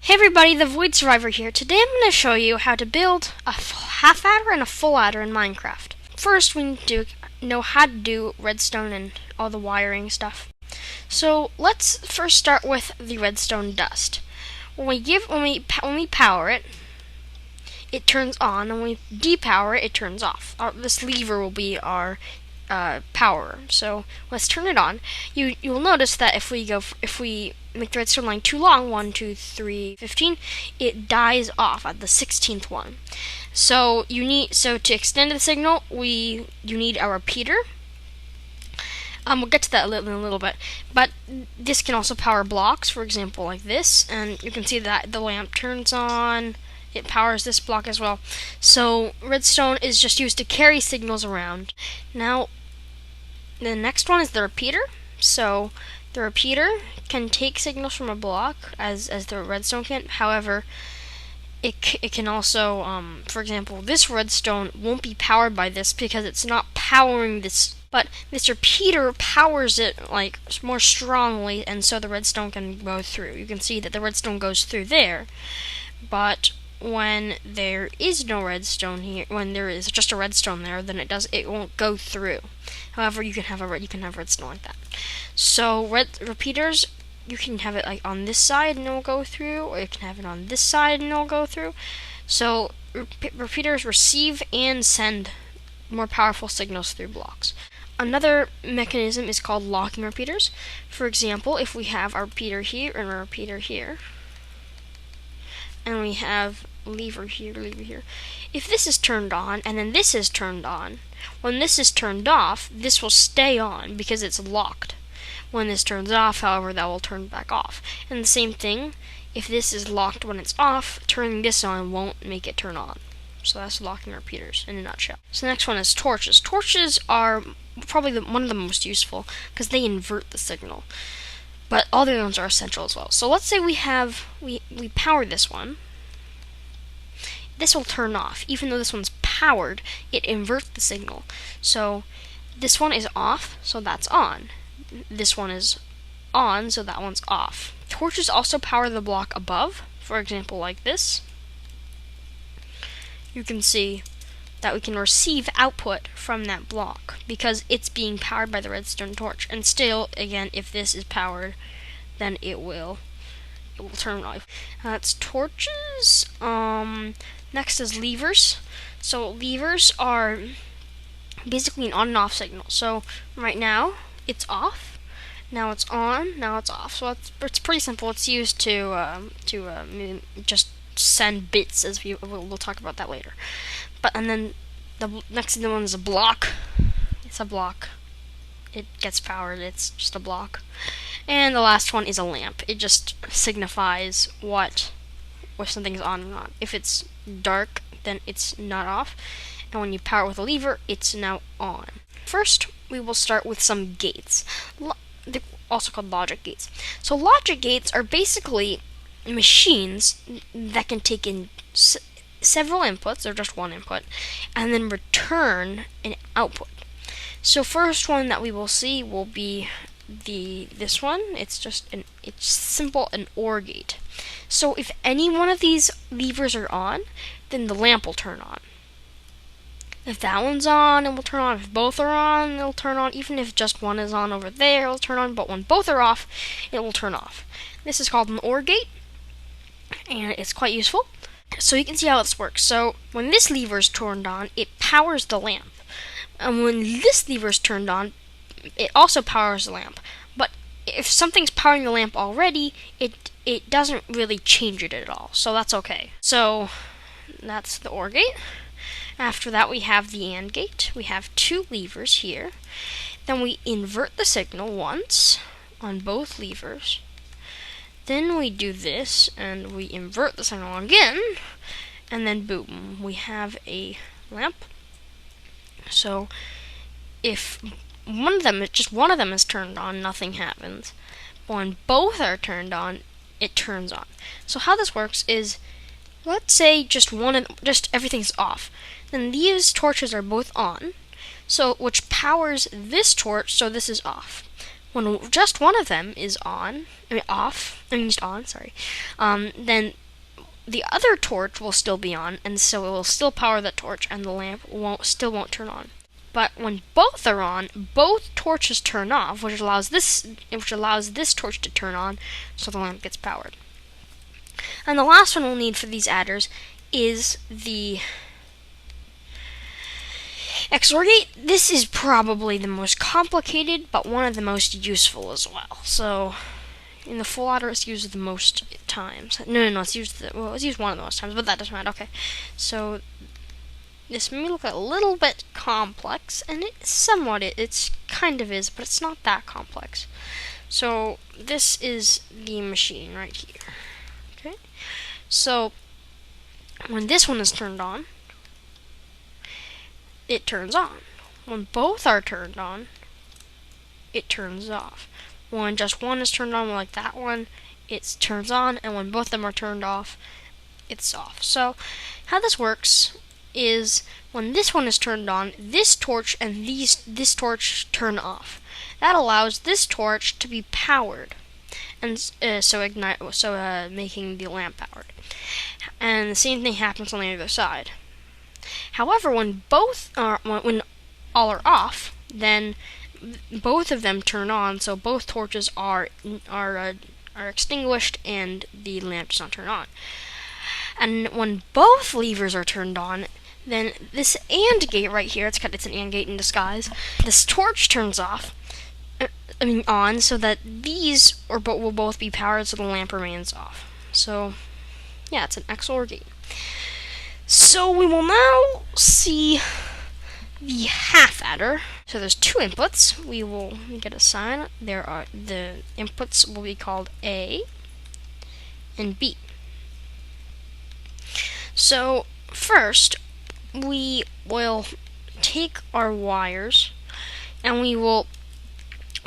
Hey everybody, the Void Survivor here. Today I'm going to show you how to build a half adder and a full adder in Minecraft. First, we need to know how to do redstone and all the wiring stuff. So let's first start with the redstone dust. When we power it, it turns on, and when we depower it, it turns off. This lever will be our power. So let's turn it on. You'll notice that if we make the redstone line too long, 1, 2, 3, 15, it dies off at the 16th one. So to extend the signal, you need a repeater. We'll get to that in a little bit, but this can also power blocks, for example, like this, and you can see that the lamp turns on. It powers this block as well. So redstone is just used to carry signals around. Now, the next one is the repeater. So the repeater can take signals from a block as the redstone can. However, it can also, for example, this redstone won't be powered by this because it's not powering this. But this repeater powers it like more strongly, and so the redstone can go through. You can see that the redstone goes through there, but when there is no redstone here, when there is just a redstone there, then it won't go through. However, you can have redstone like that. So repeaters, you can have it like on this side and it will go through, or you can have it on this side and it will go through. So repeaters receive and send more powerful signals through blocks. Another mechanism is called locking repeaters. For example, if we have our repeater here and a repeater here, and we have lever here. If this is turned on and then this is turned on, when this is turned off, this will stay on because it's locked. When this turns off, however, that will turn back off. And the same thing, if this is locked when it's off, turning this on won't make it turn on. So that's locking repeaters in a nutshell. So the next one is torches. Torches are probably one of the most useful because they invert the signal. But all the other ones are essential as well. So let's say we power this one. This will turn off. Even though this one's powered, it inverts the signal. So this one is off, so that's on. This one is on, so that one's off. Torches also power the block above. For example, like this. You can see that we can receive output from that block because it's being powered by the redstone torch. And still, again, if this is powered, then it will turn off. That's torches. Next is levers. So levers are basically an on and off signal. So right now it's off. Now it's on. Now it's off. So it's pretty simple. It's used to just send bits, as we'll talk about that later. And then the next one is a block. It's a block. It gets powered. It's just a block. And the last one is a lamp. It just signifies what something's on or not. If it's dark, then it's not off. And when you power it with a lever, it's now on. First, we will start with some gates. They're also called logic gates. So logic gates are basically machines that can take in several inputs, or just one input, and then return an output. So first one that we will see will be this one. It's simple, an OR gate. So if any one of these levers are on, then the lamp will turn on. If that one's on, it will turn on. If both are on, it'll turn on. Even if just one is on over there, it'll turn on. But when both are off, it will turn off. This is called an OR gate, and it's quite useful. So you can see how this works. So when this lever is turned on, it powers the lamp. And when this lever is turned on, it also powers the lamp. But if something's powering the lamp already, it doesn't really change it at all. So that's okay. So that's the OR gate. After that, we have the AND gate. We have two levers here. Then we invert the signal once on both levers. Then we do this, and we invert the signal again, and then boom, we have a lamp. So if just one of them is turned on, nothing happens. But when both are turned on, it turns on. So how this works is, let's say just everything's off. Then these torches are both on, so which powers this torch, so this is off. When just one of them is sorry, then the other torch will still be on, and so it will still power that torch, and the lamp still won't turn on. But when both are on, both torches turn off, which allows this torch to turn on, so the lamp gets powered. And the last one we'll need for these adders is the XOR gate. This is probably the most complicated, but one of the most useful as well. So, in the full adder, it's used the most times. No, it's used one of the most times, but that doesn't matter. Okay, so this may look a little bit complex, and it's kind of is, but it's not that complex. So this is the machine right here. Okay, so when this one is turned on, it turns on. When both are turned on, it turns off. When just one is turned on, like that one, it turns on, and when both of them are turned off, it's off. So how this works is when this one is turned on, this torch and this torch turn off. That allows this torch to be powered, and making the lamp powered. And the same thing happens on the other side. However, when when all are off, then both of them turn on, so both torches are extinguished and the lamp does not turn on. And when both levers are turned on, then this AND gate right here, it's an AND gate in disguise. This torch turns on, so that these will both be powered, so the lamp remains off. So, yeah, it's an XOR gate. So we will now see the half adder. So there's two inputs. We will get a sign. The inputs will be called A and B. So first, we will take our wires and we will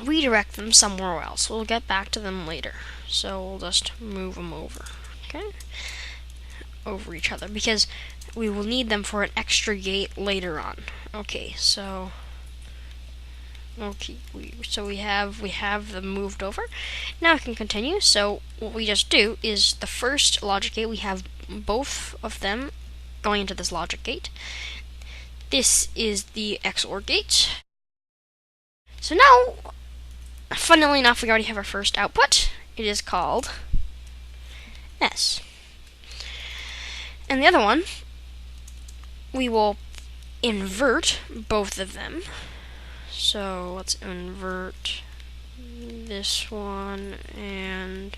redirect them somewhere else. We'll get back to them later. So we'll just move them over, okay? Over each other, because we will need them for an extra gate later on. Okay, so we have them moved over. Now we can continue. So what we just do is the first logic gate, we have both of them going into this logic gate. This is the XOR gate. So now, funnily enough, we already have our first output. It is called S. And the other one, we will invert both of them. So let's invert this one, and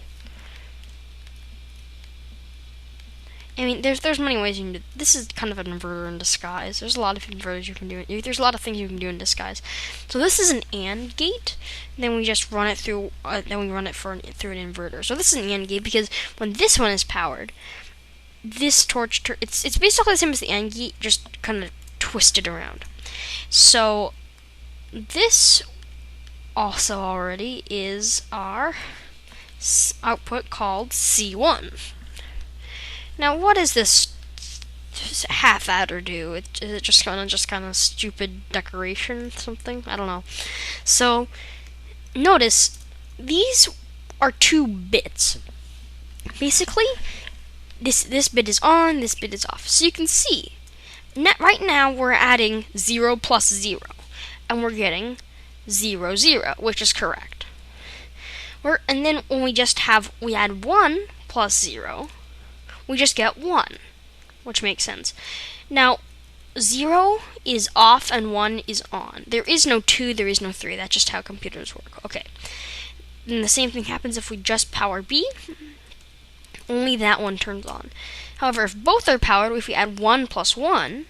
I mean, there's many ways you can do. This is kind of an inverter in disguise. There's a lot of inverters you can do. There's a lot of things you can do in disguise. So this is an AND gate. Then we just run it through. Then we run it through an inverter. So this is an AND gate because when this one is powered, this torch. It's basically the same as the AND gate, just kind of twisted around. So this also already is our output called C1. Now, what does this half adder do? Is it just kind of stupid decoration, something? I don't know. So, notice these are 2 bits. Basically, this bit is on, this bit is off. So you can see, right now we're adding 0 plus 0, and we're getting 0, 0, which is correct. And then when we add 1 plus 0. We just get 1, which makes sense. Now, 0 is off and 1 is on. There is no 2, there is no 3. That's just how computers work. Okay. And the same thing happens if we just power B. Only that one turns on. However, if both are powered, if we add 1 plus 1,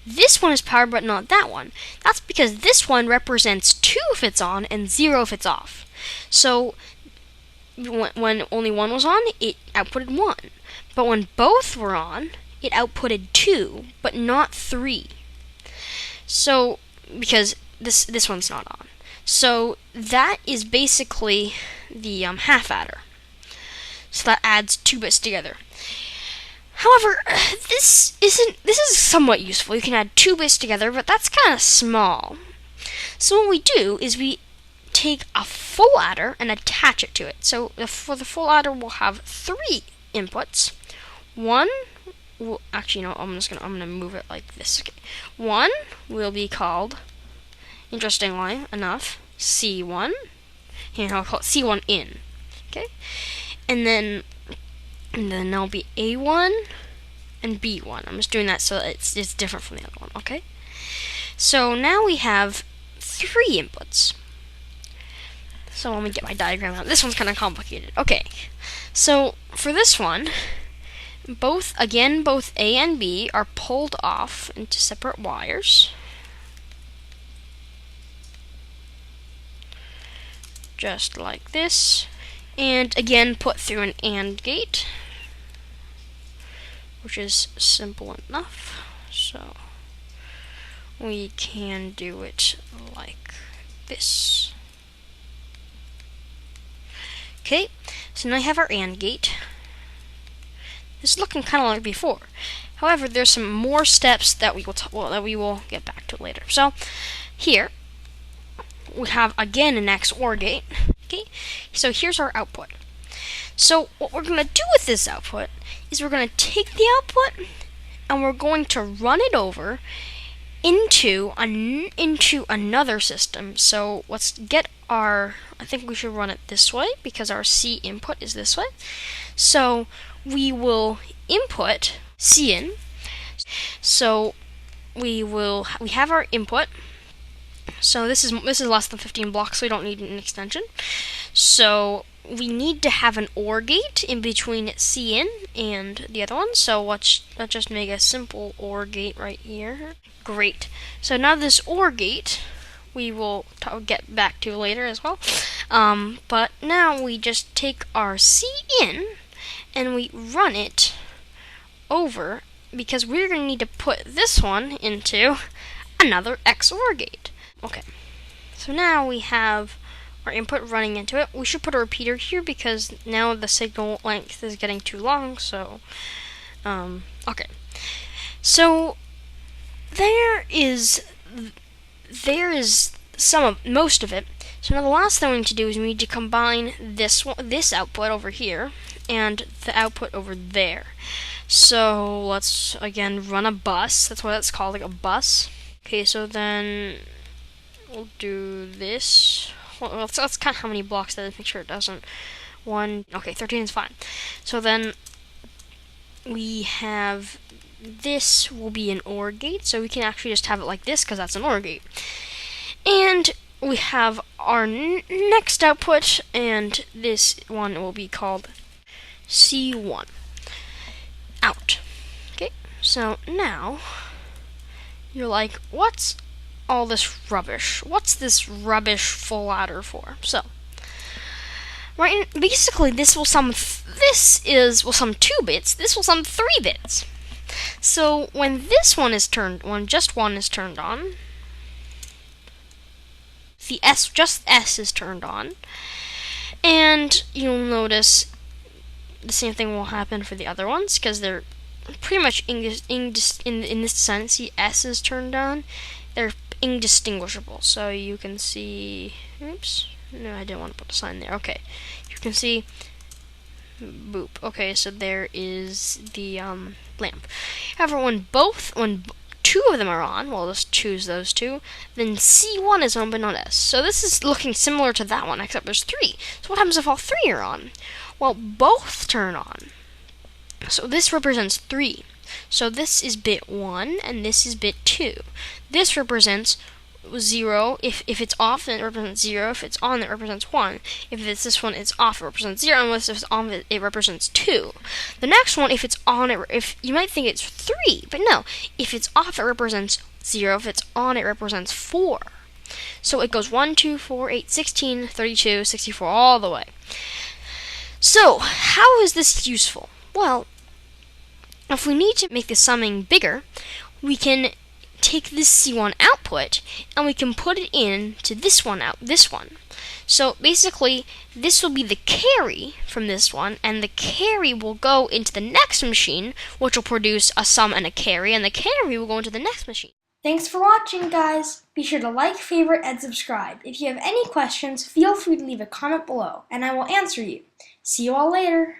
this one is powered but not that one. That's because this one represents 2 if it's on and 0 if it's off. So when only 1 was on, it outputted 1. But when both were on, it outputted 2, but not 3. So, because this one's not on. So that is basically the half adder. So that adds 2 bits together. However, this is somewhat useful. You can add 2 bits together, but that's kind of small. So what we do is we take a full adder and attach it to it. So for the full adder, we'll have 3 inputs. One, well, actually, no, I'm gonna move it like this. Okay. One will be called, interestingly enough, C1. Here, I'll call it C1 in. Okay, and then there'll be A1 and B1. I'm just doing that so it's different from the other one. Okay. So now we have 3 inputs. So let me get my diagram out. This one's kind of complicated. Okay, so for this one, both A and B are pulled off into separate wires. Just like this. And again, put through an AND gate, which is simple enough. So we can do it like this. Okay, so now I have our AND gate. This is looking kind of like before. However, there's some more steps that we will get back to later. So here we have again an XOR gate. Okay, so here's our output. So what we're going to do with this output is we're going to take the output and we're going to run it over into another system. So let's get our, I think we should run it this way because our C input is this way. So we will input C in. So we have our input. So this is less than 15 blocks, so we don't need an extension. So we need to have an OR gate in between C in and the other one. So let's just make a simple OR gate right here. Great. So now this OR gate we will get back to later as well. But now we just take our C in and we run it over because we're going to need to put this one into another XOR gate. Okay. So now we have our input running into it. We should put a repeater here because now the signal length is getting too long. So, okay. So there is most of it. So now the last thing we need to do is we need to combine this output over here and the output over there. So let's again run a bus. That's what it's called, like a bus. Okay, so then we'll do this. Well, let's count how many blocks that is, make sure it doesn't. 1, okay, 13 is fine. So then we have, this will be an OR gate, so we can actually just have it like this because that's an OR gate. And we have our next output, and this one will be called C1 out. Okay, so now you're like, what's all this rubbish? What's this rubbish full adder for? So, right, basically this will sum 2 bits, this will sum 3 bits. So when just one is turned on, just S is turned on, and you'll notice the same thing will happen for the other ones because they're pretty much in this sense. See, S is turned on. They're indistinguishable. So you can see. Oops. No, I didn't want to put a sign there. Okay. You can see. Boop. Okay, so there is the lamp. However, when 2 of them are on, we'll just choose those 2, then C1 is on but not S. So this is looking similar to that one, except there's 3. So what happens if all 3 are on? Well, both turn on. So this represents 3. So this is bit 1, and this is bit 2. This represents 0. If it's off, then it represents 0. If it's on, it represents 1. If it's this one, it's off, it represents 0. Unless if it's on, it represents 2. The next one, if it's on, if you might think it's 3, but no. If it's off, it represents 0. If it's on, it represents 4. So it goes 1, 2, 4, 8, 16, 32, 64, all the way. So, how is this useful? Well, if we need to make the summing bigger, we can take this C1 output and we can put it into this one. So basically, this will be the carry from this one, and the carry will go into the next machine, which will produce a sum and a carry, and the carry will go into the next machine. Thanks for watching, guys! Be sure to like, favorite, and subscribe. If you have any questions, feel free to leave a comment below, and I will answer you. See you all later!